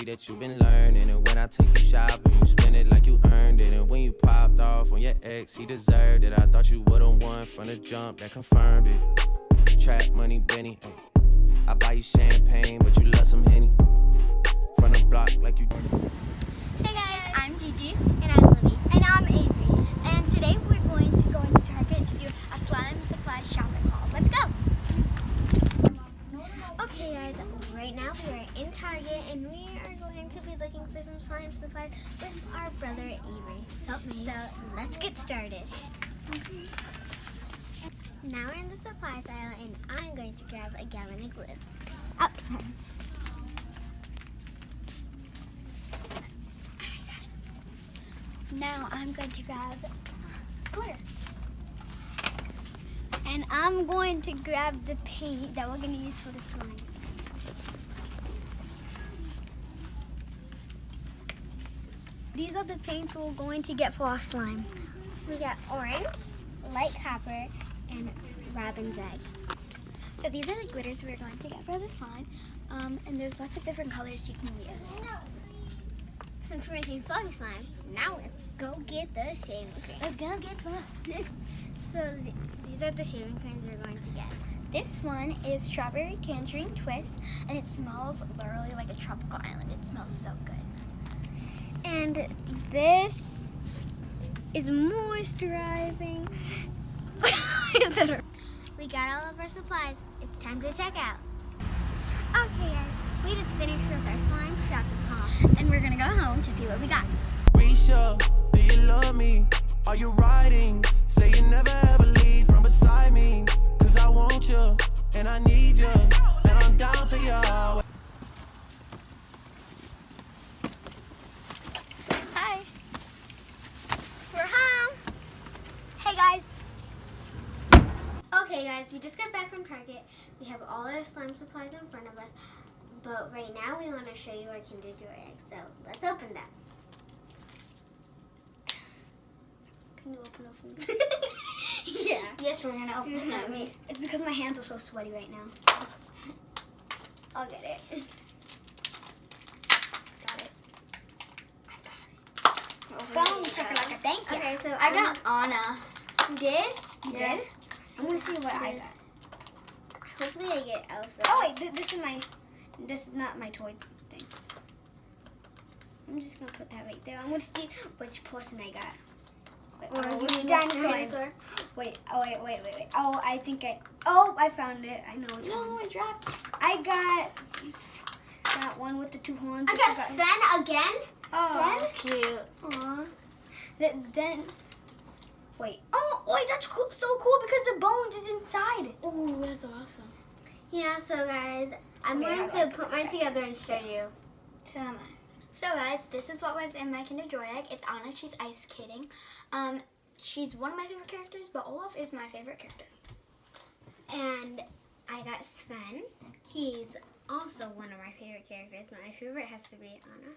see that you've been learning. And when I take you shopping, you spend it like you earned it. And when you popped off on your ex, he deserved it. I thought you would've won from the jump, that confirmed it. Trap money, Benny, ay. I buy you champagne, but you love some Henny. From the block like you. Hey guys, I'm Gigi. And I'm Libby. And I'm Avery. And today we're going to go into Target to do a slime supply shopping haul. Let's go! Okay guys, right now we are in Target and we are going to be looking for some slime supplies with our brother Avery. So let's get started. Now we're in the supplies aisle and I'm going to grab a gallon of glue. Oh, sorry. Now I'm going to grab glitter. And I'm going to grab the paint that we're going to use for the slimes. These are the paints we're going to get for our slime. We got orange, light copper, and robin's egg. So these are the glitters we're going to get for the slime. And there's lots of different colors you can use. Since we're making fluffy slime, now let's go get the shaving cream. Let's go get some. So these are the shaving creams we're going to get. This one is Strawberry Tangerine Twist, and it smells literally like a tropical island. It smells so good. And this is moisturizing. We got all of our supplies. It's time to check out. Okay guys, we just finished with our slime shopping haul. And we're gonna go home to see what we got. Risha, do you love me? Are you riding? Say you never ever leave from beside me. Cause I want you, and I need you, and I'm down for you always. Hi. We're home. Hey guys. Okay guys, we just got back from Target. We have all our slime supplies in front of us. But right now we want to show you our Kinder Joy eggs. So let's open them. Can you open them? Yeah. Yes, we're gonna open It's not them. me. It's because my hands are so sweaty right now. I'll get it. Got it. Okay, Boom, chakalaka. Thank you. Okay, so I got Anna. You did? You did? I'm gonna see what I got. Hopefully I get Elsa. Oh wait, this is not my toy thing. I'm just gonna put that right there. I'm gonna see which person I got. Wait, which dinosaur? Wait, wait. Oh, I found it. I know which one. No, I dropped it. I got that one with the two horns. I got Sven again. Oh, Sven? Cute. Aw. Then, wait. Oh, wait, that's cool, so cool because the bones is inside. Oh, that's awesome. Yeah, so guys, I'm Wait, going how do I to put mine together and show you. So am I. So guys, this is what was in my Kinder Joy egg. It's Anna. She's ice skating. She's one of my favorite characters, but Olaf is my favorite character. And I got Sven. He's also one of my favorite characters. My favorite has to be Anna.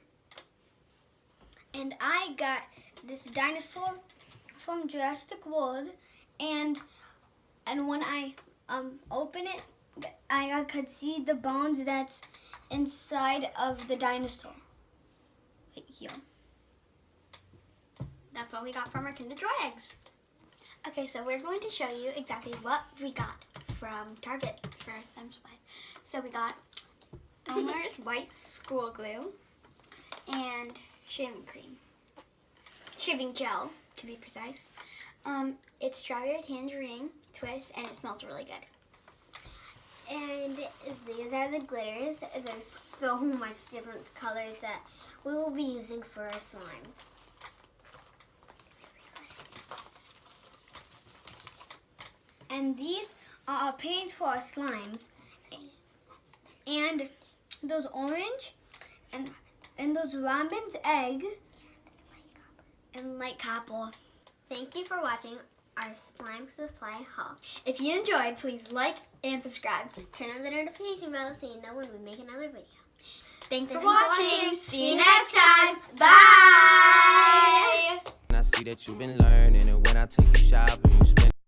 And I got this dinosaur from Jurassic World, and when I open it, I could see the bones that's inside of the dinosaur. Right here. That's all we got from our Kinder Joy eggs. Okay, so we're going to show you exactly what we got from Target for our slime supplies. So we got Elmer's white school glue and shaving cream. Shaving gel, to be precise. It's Strawberry Tangerine Twist, and it smells really good. And these are the glitters. There's so much different colors that we will be using for our slimes. And these are our paints for our slimes. And those orange and those robin's egg and light copper. Thank you for watching our slime supply haul. If you enjoyed, please like and subscribe. Turn on the notification bell so you know when we make another video. Thanks for for watching. watching. See you next time. Bye. And I see that you've been learning. And when I take you shopping, you spend